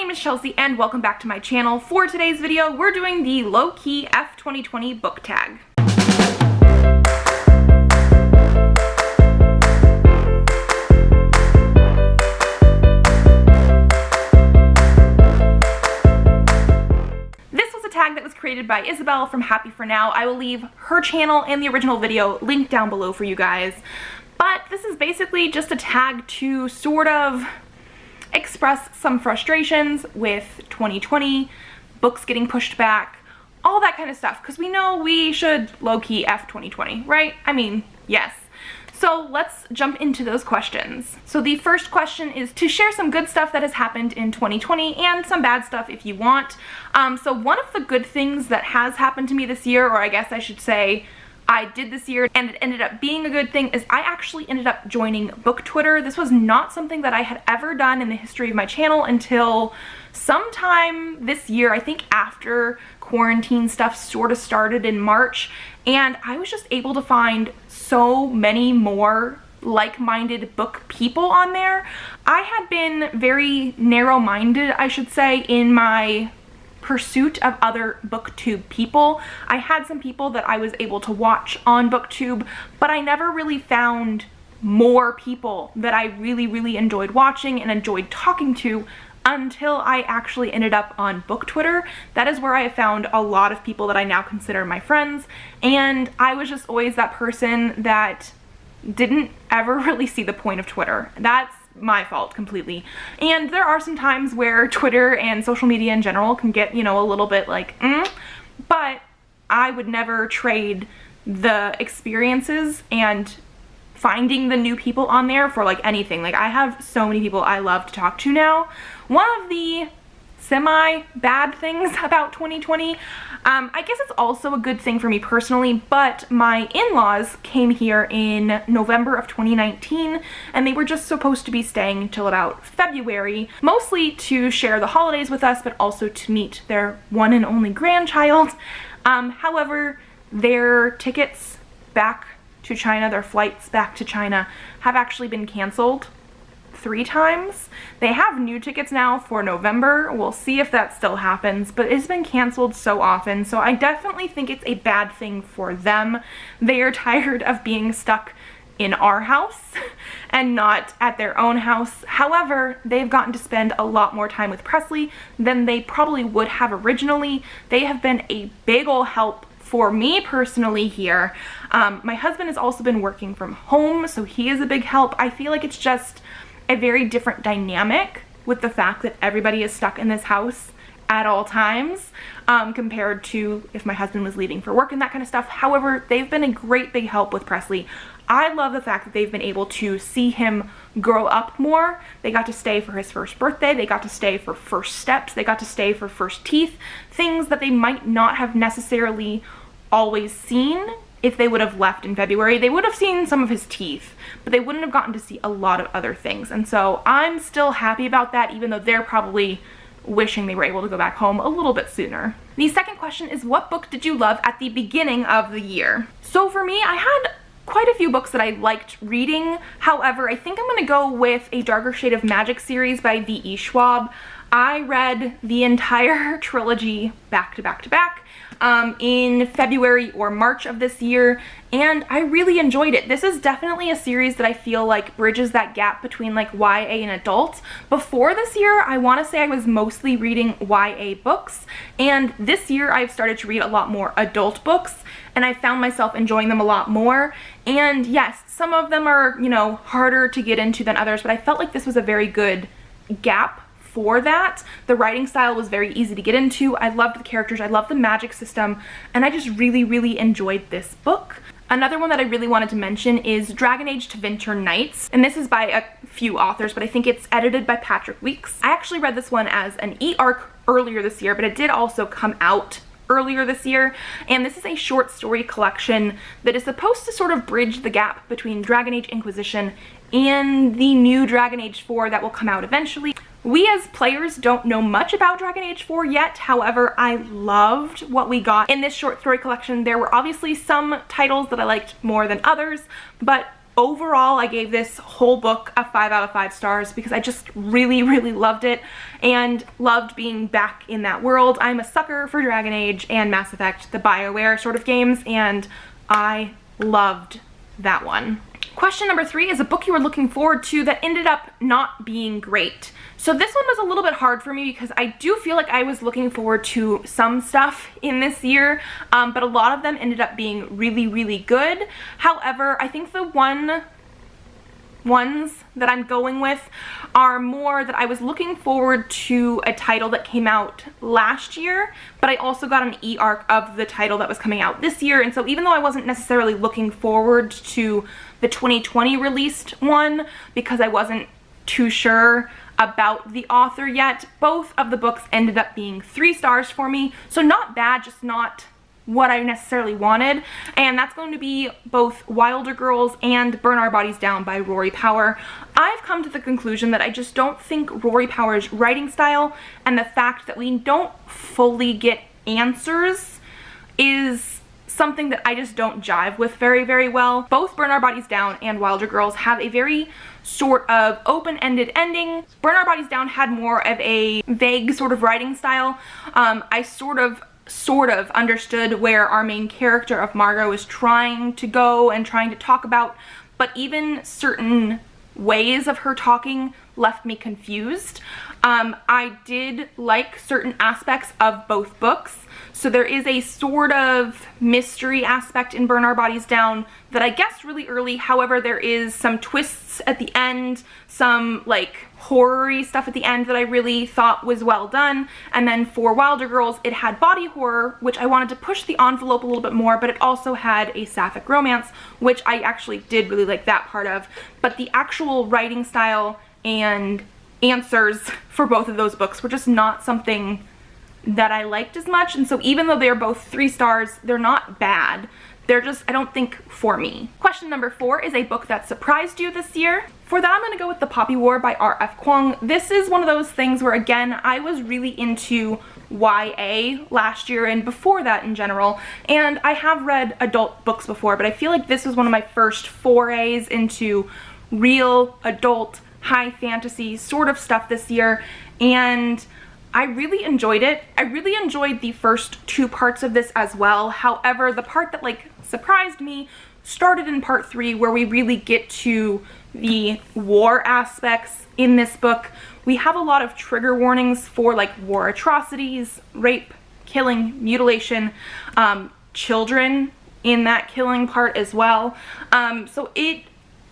name is Chelsea and welcome back to my channel. For today's video, we're doing the Key Eff 2020 book tag. This was a tag that was created by Isabel from Happy For Now. I will leave her channel and the original video linked down below for you guys. But this is basically just a tag to sort of express some frustrations with 2020, books getting pushed back, all that kind of stuff, because we know we should low-key F 2020, right? I mean, yes. So let's jump into those questions. So the first question is to share some good stuff that has happened in 2020 and some bad stuff if you want. So one of the good things that has happened to me this year, or I guess I should say I did this year and it ended up being a good thing, is I actually ended up joining book Twitter. This was not something that I had ever done in the history of my channel until sometime this year, I think after quarantine stuff sort of started in March, and I was just able to find so many more like-minded book people on there. I had been very narrow-minded, I should say, in my pursuit of other booktube people. I had some people that I was able to watch on booktube, but I never really found more people that I really enjoyed watching and enjoyed talking to until I actually ended up on book Twitter. That is where I have found a lot of people that I now consider my friends, and I was just always that person that didn't ever really see the point of Twitter. That's my fault completely. And there are some times where Twitter and social media in general can get, you know, a little bit like, but I would never trade the experiences and finding the new people on there for like anything. Like, I have so many people I love to talk to now. One of the semi-bad things about 2020, I guess it's also a good thing for me personally, but my in-laws came here in November of 2019 and they were just supposed to be staying until about February, mostly to share the holidays with us, but also to meet their one and only grandchild. However, their tickets back to China, their flights back to China, have actually been canceled 3 times. They have new tickets now for November. We'll see if that still happens, but it's been canceled so often, so I definitely think it's a bad thing for them. They are tired of being stuck in our house and not at their own house. However, they've gotten to spend a lot more time with Presley than they probably would have originally. They have been a big ol' help for me personally here. My husband has also been working from home, so he is a big help. I feel like it's just a very different dynamic with the fact that everybody is stuck in this house at all times, compared to if my husband was leaving for work and that kind of stuff. However, they've been a great big help with Presley. I love the fact that they've been able to see him grow up more. They got to stay for his first birthday, they got to stay for first steps, they got to stay for first teeth, things that they might not have necessarily always seen. If they would have left in February, they would have seen some of his teeth, but they wouldn't have gotten to see a lot of other things. And so I'm still happy about that, even though they're probably wishing they were able to go back home a little bit sooner. The second question is, what book did you love at the beginning of the year? So for me, I had quite a few books that I liked reading. However, I think I'm gonna go with A Darker Shade of Magic series by V.E. Schwab. I read the entire trilogy back to back to back in February or March of this year, and I really enjoyed it. This is definitely a series that I feel like bridges that gap between like YA and adult. Before this year, I want to say I was mostly reading YA books, and this year I've started to read a lot more adult books, and I found myself enjoying them a lot more. And yes, some of them are, you know, harder to get into than others, but I felt like this was a very good gap for that. The writing style was very easy to get into. I loved the characters, I loved the magic system, and I just really enjoyed this book. Another one that I really wanted to mention is Dragon Age Tevinter Nights, and this is by a few authors, but I think it's edited by Patrick Weeks. I actually read this one as an e-arc earlier this year, but it did also come out earlier this year, and this is a short story collection that is supposed to sort of bridge the gap between Dragon Age Inquisition and the new Dragon Age 4 that will come out eventually. We as players don't know much about Dragon Age 4 yet, however, I loved what we got in this short story collection. There were obviously some titles that I liked more than others, but overall, I gave this whole book a 5 out of 5 stars because I just really, really loved it and loved being back in that world. I'm a sucker for Dragon Age and Mass Effect, the BioWare sort of games, and I loved that one. Question number 3 is a book you were looking forward to that ended up not being great. So this one was a little bit hard for me because I do feel like I was looking forward to some stuff in this year, but a lot of them ended up being really, really good. However, I think the ones that I'm going with are more that I was looking forward to a title that came out last year, but I also got an e-arc of the title that was coming out this year, and so even though I wasn't necessarily looking forward to the 2020 released one because I wasn't too sure about the author yet, both of the books ended up being 3 stars for me, so not bad, just not what I necessarily wanted, and that's going to be both Wilder Girls and Burn Our Bodies Down by Rory Power. I've come to the conclusion that I just don't think Rory Power's writing style and the fact that we don't fully get answers is something that I just don't jive with very, very well. Both Burn Our Bodies Down and Wilder Girls have a very sort of open-ended ending. Burn Our Bodies Down had more of a vague sort of writing style. I sort of understood where our main character of Margot is trying to go and trying to talk about, but even certain ways of her talking left me confused. I did like certain aspects of both books. So there is a sort of mystery aspect in Burn Our Bodies Down that I guessed really early. However, there is some twists at the end, some like horror-y stuff at the end that I really thought was well done. And then for Wilder Girls, it had body horror, which I wanted to push the envelope a little bit more, but it also had a sapphic romance, which I actually did really like that part of. But the actual writing style and answers for both of those books were just not something that I liked as much, and so even though they're both 3 stars, they're not bad. They're just, I don't think, for me. Question number 4 is a book that surprised you this year. For that, I'm going to go with The Poppy War by R.F. Kuang. This is one of those things where, again, I was really into YA last year and before that in general, and I have read adult books before, but I feel like this was one of my first forays into real adult high fantasy sort of stuff this year, and I really enjoyed it. I really enjoyed the first 2 parts of this as well. However, the part that like surprised me started in part 3, where we really get to the war aspects in this book. We have a lot of trigger warnings for like war atrocities, rape, killing, mutilation, children in that killing part as well. So it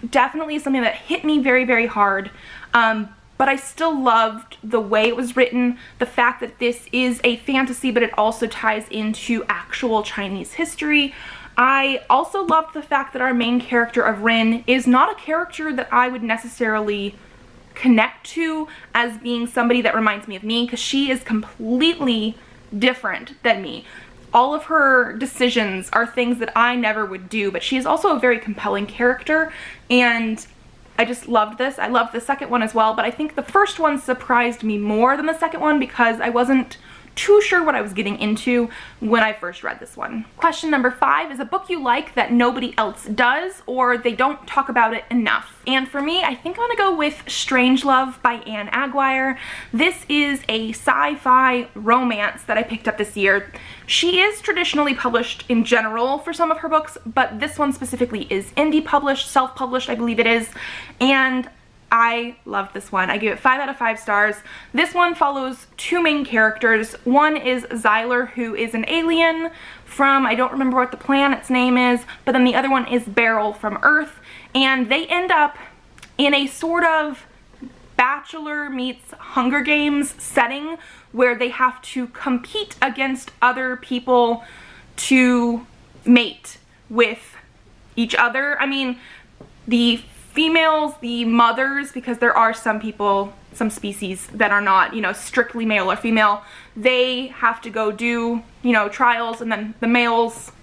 definitely is something that hit me very, very hard. But I still loved the way it was written, the fact that this is a fantasy, but it also ties into actual Chinese history. I also loved the fact that our main character of Rin is not a character that I would necessarily connect to as being somebody that reminds me of me, because she is completely different than me. All of her decisions are things that I never would do, but she is also a very compelling character, and I just loved this. I loved the second one as well, but I think the first one surprised me more than the second one because I wasn't too sure what I was getting into when I first read this one. Question number 5 is a book you like that nobody else does, or they don't talk about it enough. And for me, I think I'm gonna go with Strangelove by Anne Aguirre. This is a sci-fi romance that I picked up this year. She is traditionally published in general for some of her books, but this one specifically is indie published, self-published, I believe it is, and I loved this one. I gave it 5 out of 5 stars. This one follows 2 main characters. One is Xyler, who is an alien from, I don't remember what the planet's name is, but then the other one is Beryl from Earth, and they end up in a sort of Bachelor meets Hunger Games setting where they have to compete against other people to mate with each other. I mean, the females, the mothers, because there are some people, some species that are not, you know, strictly male or female, they have to go do, you know, trials, and then the males,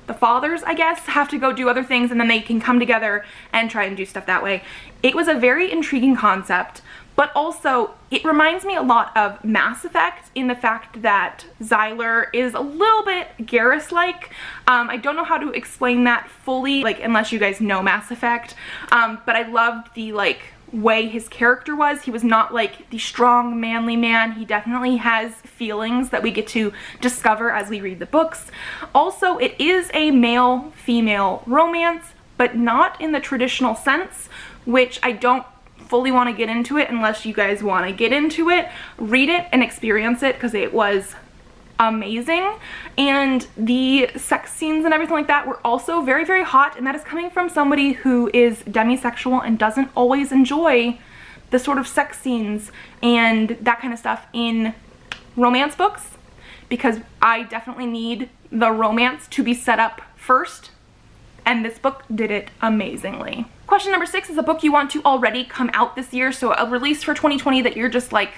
the fathers, I guess, have to go do other things, and then they can come together and try and do stuff that way. It was a very intriguing concept, but also it reminds me a lot of Mass Effect in the fact that Xyler is a little bit Garrus-like. I don't know how to explain that fully, like, unless you guys know Mass Effect, but I loved the, like, way his character was. He was not like the strong, manly man. He definitely has feelings that we get to discover as we read the books. Also, it is a male-female romance, but not in the traditional sense, which I don't fully want to get into it unless you guys want to get into it. Read it and experience it because it was amazing, and the sex scenes and everything like that were also very, very hot, and that is coming from somebody who is demisexual and doesn't always enjoy the sort of sex scenes and that kind of stuff in romance books, because I definitely need the romance to be set up first, and this book did it amazingly. Question number 6 is a book you want to already come out this year, so a release for 2020 that you're just like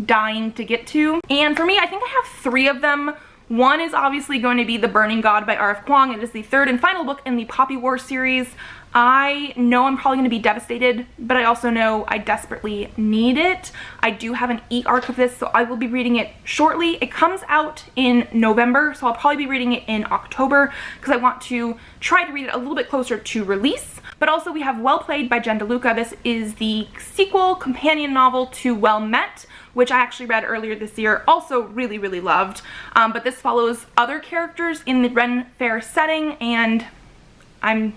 dying to get to. And for me, I think I have 3 of them. One is obviously going to be The Burning God by R.F. Kuang. It is the 3rd and final book in the Poppy War series. I know I'm probably going to be devastated, but I also know I desperately need it. I do have an e-arc of this, so I will be reading it shortly. It comes out in November, so I'll probably be reading it in October because I want to try to read it a little bit closer to release. But also we have Well Played by Jen DeLuca. This is the sequel companion novel to Well Met, which I actually read earlier this year, also really, really loved. But this follows other characters in the Ren Fair setting, and I'm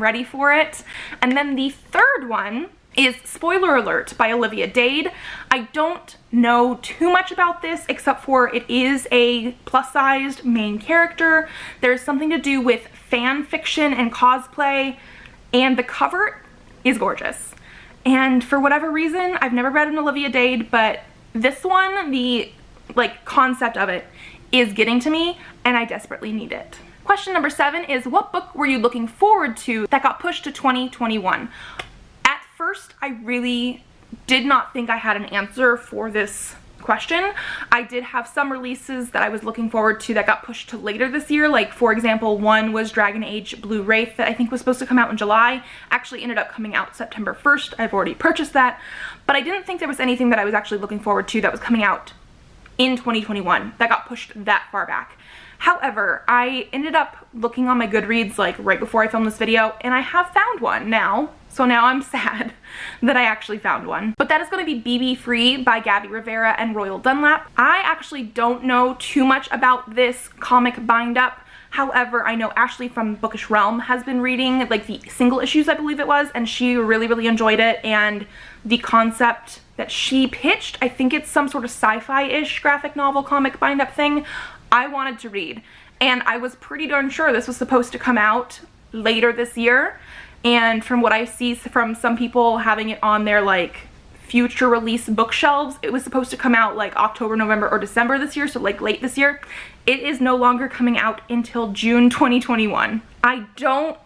ready for it. And then the 3rd one is Spoiler Alert by Olivia Dade. I don't know too much about this except for it is a plus-sized main character. There's something to do with fan fiction and cosplay, and the cover is gorgeous. And for whatever reason, I've never read an Olivia Dade, but this one, the like concept of it is getting to me, and I desperately need it. Question number 7 is, what book were you looking forward to that got pushed to 2021? At first, I really did not think I had an answer for this question. I did have some releases that I was looking forward to that got pushed to later this year. Like, for example, one was Dragon Age Blue Wraith that I think was supposed to come out in July. Actually ended up coming out September 1st. I've already purchased that. But I didn't think there was anything that I was actually looking forward to that was coming out in 2021 that got pushed that far back. However, I ended up looking on my Goodreads like right before I filmed this video, and I have found one now. So now I'm sad that I actually found one. But that is going to be BB Free by Gabby Rivera and Royal Dunlap. I actually don't know too much about this comic bind-up. However, I know Ashley from Bookish Realm has been reading like the single issues, I believe it was, and she really, really enjoyed it. And the concept that she pitched, I think it's some sort of sci-fi-ish graphic novel comic bind-up thing, I wanted to read. And I was pretty darn sure this was supposed to come out later this year. And from what I see from some people having it on their like future release bookshelves, it was supposed to come out like October, November, or December this year, so like late this year. It is no longer coming out until June 2021. I don't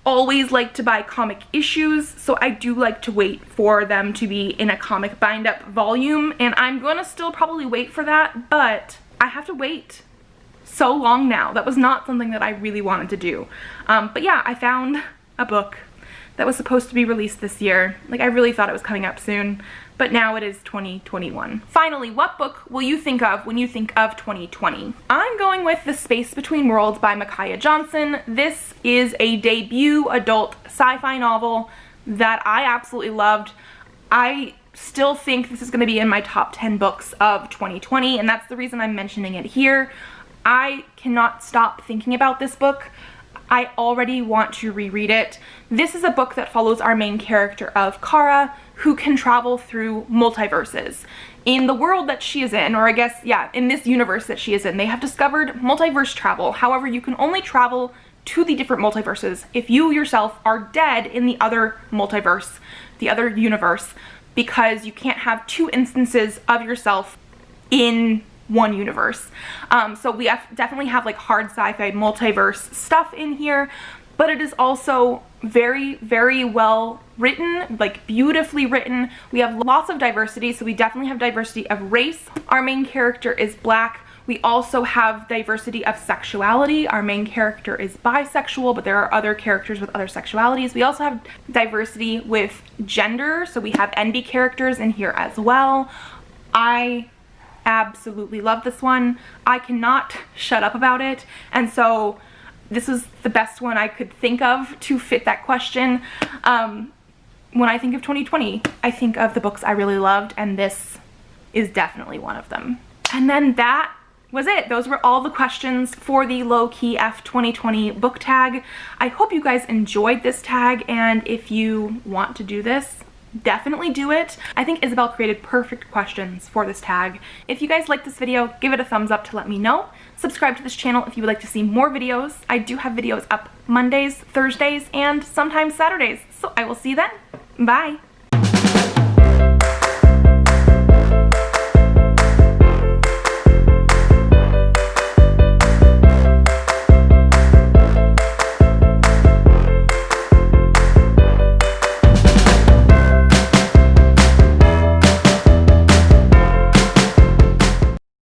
always like to buy comic issues, so I do like to wait for them to be in a comic bind-up volume, and I'm gonna still probably wait for that, but I have to wait so long now. That was not something that I really wanted to do. But yeah, I found a book that was supposed to be released this year. Like, I really thought it was coming up soon, but now it is 2021. Finally, what book will you think of when you think of 2020? I'm going with The Space Between Worlds by Micaiah Johnson. This is a debut adult sci-fi novel that I absolutely loved. I still think this is going to be in my top 10 books of 2020, and that's the reason I'm mentioning it here. I cannot stop thinking about this book. I already want to reread it. This is a book that follows our main character of Kara, who can travel through multiverses. In the world that she is in, or I guess, yeah, in this universe that she is in, they have discovered multiverse travel. However, you can only travel to the different multiverses if you yourself are dead in the other multiverse, the other universe, because you can't have 2 instances of yourself in one universe. So we definitely have like hard sci-fi multiverse stuff in here, but it is also very, very well written, like beautifully written. We have lots of diversity, so we definitely have diversity of race. Our main character is Black, We also have diversity of sexuality. Our main character is bisexual, but there are other characters with other sexualities. We also have diversity with gender, so we have NB characters in here as well. I absolutely love this one. I cannot shut up about it, and so this is the best one I could think of to fit that question. When I think of 2020, I think of the books I really loved, and this is definitely one of them. And then that was it. Those were all the questions for the Low Key Eff 2020 book tag. I hope you guys enjoyed this tag, and if you want to do this, definitely do it. I think Isabel created perfect questions for this tag. If you guys like this video, give it a thumbs up to let me know. Subscribe to this channel if you would like to see more videos. I do have videos up Mondays, Thursdays, and sometimes Saturdays. So I will see you then. Bye.